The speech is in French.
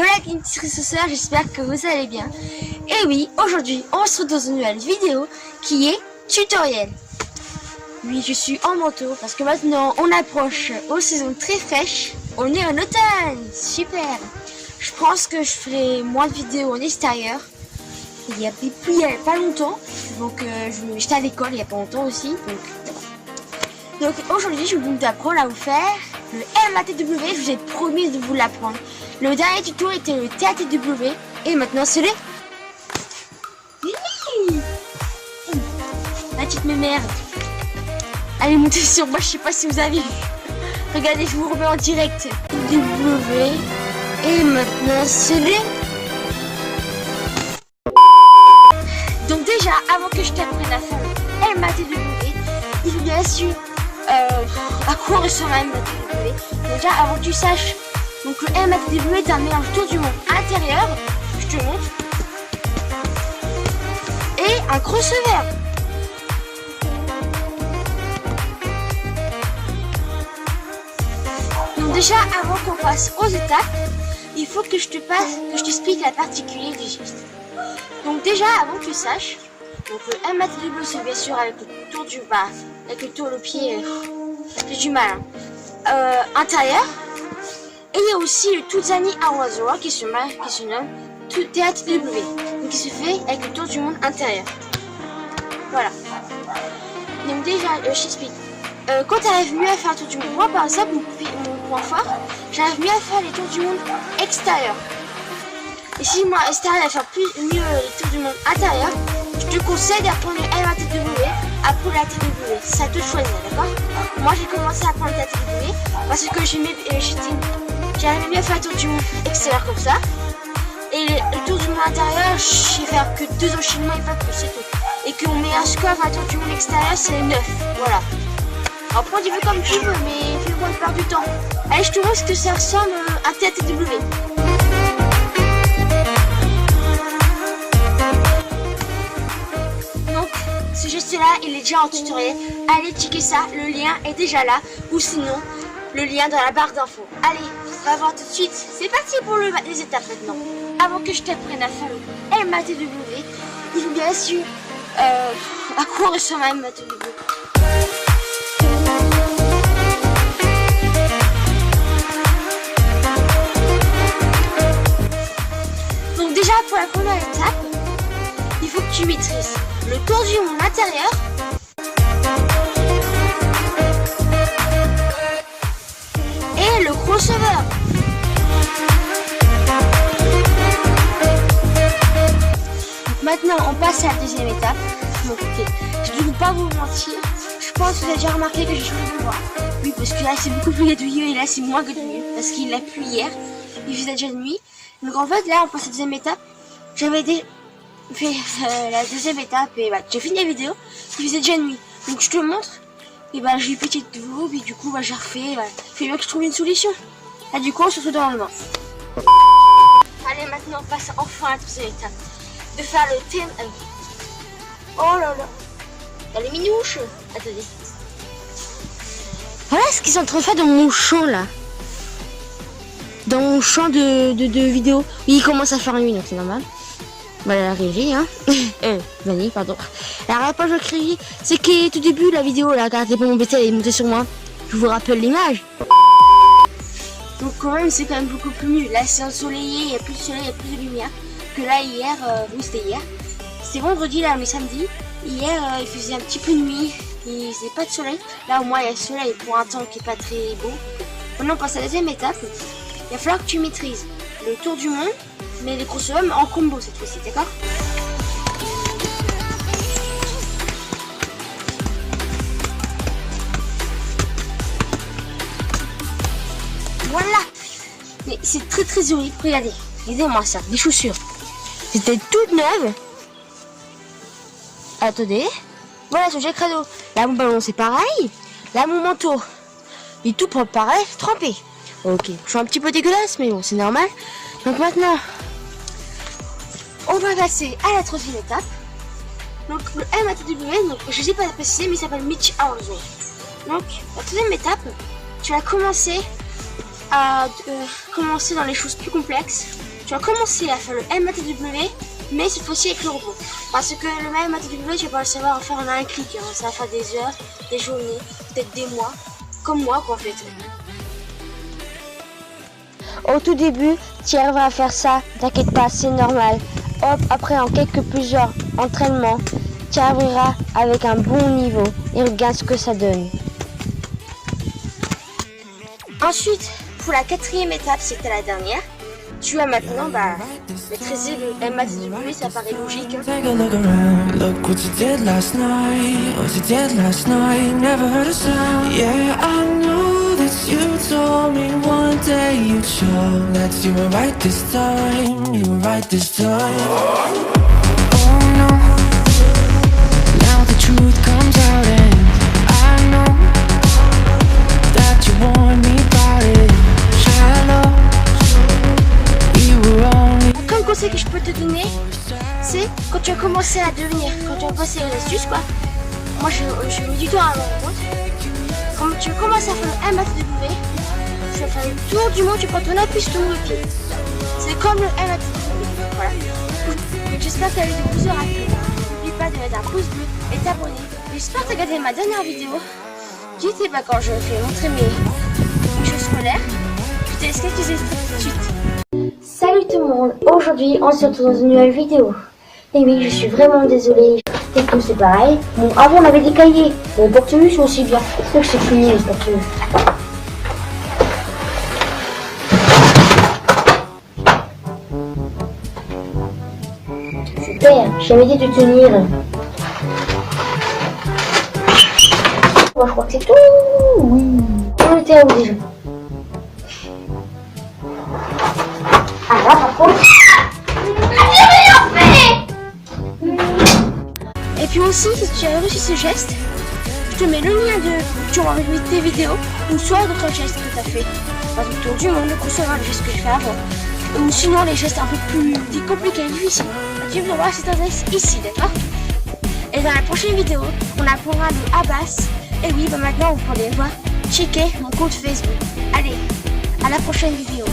Yo la Kintisrisseur, j'espère que vous allez bien. Et oui, aujourd'hui on se retrouve dans une nouvelle vidéo qui est tutoriel. Oui, je suis en manteau parce que maintenant on approche aux saisons très fraîches. On est en automne, super. Je pense que je ferai moins de vidéos en extérieur. Il y a pas longtemps, donc j'étais à l'école il y a pas longtemps aussi. Donc aujourd'hui je vais vous apprendre à vous faire le MATW. Je vous ai promis de vous l'apprendre. Le dernier tuto était le TATW et maintenant c'est le... La petite mémère. Allez, montez sur moi, je sais pas si vous avez vu. Regardez, je vous remets en direct. W. Et maintenant c'est le... Donc déjà, avant que je t'apprenne à faire le MATW, il faut bien sûr à quoi ressemble un MATW. Déjà, avant que tu saches, donc le MATW est un mélange tour du monde intérieur, je te montre, et un crossover. Donc déjà, avant qu'on passe aux étapes, il faut que je t'explique la particulier du geste. Donc déjà, avant que tu saches, donc le MATW c'est bien sûr avec le tour du bas, avec le tour le pied, j'ai du mal, intérieur. Et il y a aussi le Tuzani Awazoa qui se nomme TATW, donc qui se fait avec le tour du monde intérieur. Voilà. Donc déjà, je t'explique. Quand tu arrives mieux à faire un tour du monde, moi par exemple, mon point fort, j'arrive mieux à faire les tours du monde extérieur. Et si moi, extérieur, à faire mieux les tours du monde intérieur, je te conseille d'apprendre le MATW après la TW. Ça te choisir, d'accord? Moi, j'ai commencé à apprendre la TW parce que j'arrivais bien à faire le tour du monde extérieur comme ça. Et le tour du monde intérieur, je sais faire que 2 enchaînements et pas plus, c'est tout. Et que mon meilleur score à un tour du monde extérieur, c'est 9. Voilà. Alors prends du peu comme tu veux, mais fais-moi perdre du temps. Allez, je te montre ce que ça ressemble à TATW. Donc, ce geste-là, il est déjà en tutoriel. Allez checker ça, le lien est déjà là. Ou sinon, le lien dans la barre d'infos. Allez, on va voir tout de suite. C'est parti pour les étapes maintenant. Avant que je t'apprenne à faire le MATW, il faut bien sûr à quoi ressemble un MATW. Donc déjà, pour la première étape, il faut que tu maîtrises le tour du monde intérieur, et le crossover. Donc maintenant, on passe à la deuxième étape. Donc, ok, je ne vais pas vous mentir. Je pense que vous avez déjà remarqué que j'ai changé de voix. Oui, parce que là, c'est beaucoup plus gâtouilleux et là, c'est moins gâtouilleux. Parce qu'il a plu hier. Il faisait déjà nuit. Donc, en fait, là, on passe à la deuxième étape. J'avais fait la deuxième étape et bah, j'ai fini la vidéo. Il faisait déjà nuit. Donc, je te montre. Et bah, j'ai eu petite de vous. Puis, du coup, bah, j'ai refait. Bah, il fait bien que je trouve une solution. Là, du coup, on se retrouve dans le bain. Allez, maintenant, on passe enfin à la troisième étape. De faire le thème. Oh là là. Dans les minouches. Attendez. Voilà ce qu'ils sont en train de faire dans mon champ là. Dans mon champ de vidéo. Oui, il commence à faire nuit donc c'est normal. Voilà la régie hein. Vanille, pardon. Alors pas je crier. C'est que tout début la vidéo là, regardez pas mon PC, elle est montée sur moi. Je vous rappelle l'image. Donc quand même c'est quand même beaucoup plus mieux. Là c'est ensoleillé, il y a plus de soleil, il y a plus de lumière. Que là hier, oui c'était hier. C'était vendredi là, mais samedi. Hier, il faisait un petit peu nuit, il faisait pas de soleil. Là, au moins, il y a le soleil pour un temps qui est pas très beau. Maintenant, on passe à la deuxième étape. Il va falloir que tu maîtrises le tour du monde, mais les crossovers en combo cette fois-ci, d'accord? Voilà! Mais c'est très très horrible. Regardez, regardez-moi ça, des chaussures. C'était toutes neuves. Attendez, voilà ce jet crado. Là mon ballon c'est pareil. Là mon manteau, il est tout propre pareil, trempé. Ok, je suis un petit peu dégueulasse mais bon c'est normal. Donc maintenant, on va passer à la troisième étape. Donc le MATW, donc je sais pas la préciser mais il s'appelle Mitch Awazoa. Donc la troisième étape, tu vas commencer à commencer dans les choses plus complexes. tu vas commencer à faire le MATW, mais cette fois-ci avec le robot. Parce que le MATW, tu vas pas le savoir en faire en un clic. Hein. Ça va faire des heures, des journées, peut-être des mois. Comme moi, quoi, en fait. Au tout début, tu arriveras à faire ça, t'inquiète pas, c'est normal. Hop, après en plusieurs entraînements, tu arriveras avec un bon niveau et regarde ce que ça donne. Ensuite, pour la 4e étape, c'était la dernière. Tu vas maintenant maîtriser le MATW, ça paraît logique. Hein. Take a look around, look what you did last night. What you did last night, never heard a sound. Yeah, I know that you told me one day you'd show that you were right this time. You were right this time. Oh no, now the truth comes out and I know that you want me about it. Shallow, you were only. Comme conseil que je peux te donner, c'est quand tu vas commencer à devenir, quand tu vas passer les astuces, quoi. Moi, je mets du temps à me rendre compte. Quand tu commences à faire le MATW, tu vas faire le tour du monde, tu prends ton appui sur ton pied. C'est comme le MATW. Voilà. J'espère que tu as eu de vous rapide. N'oublie pas de mettre un pouce bleu et t'abonner. J'espère que tu as regardé ma dernière vidéo. J'étais quand je fais montrer mes choses scolaires. Je te laisse quelques extraits tout de suite. Salut tout le monde, aujourd'hui on se retrouve dans une nouvelle vidéo. Et oui, je suis vraiment désolée, et tout c'est pareil. Bon, avant on avait des cahiers, les porte-vue sont aussi bien. C'est que c'est fini les porte-vue. Super, j'avais dit de tenir. Moi je crois que c'est tout, oui. On était à où déjà? Ah là par contre. Et puis aussi, si tu as réussi ce geste, je te mets le lien de tu auras vu tes vidéos ou soit d'autres gestes que tu as fait. Par exemple, tour du monde, le concevoir, le geste que je fais avant. Ou sinon les gestes un peu plus compliqués, difficiles. Tu peux voir cette adresse ici, d'accord? Et dans la prochaine vidéo, on apprendra le Abbas. Et oui, maintenant vous pourrez voir, checker mon compte Facebook. Allez, à la prochaine vidéo.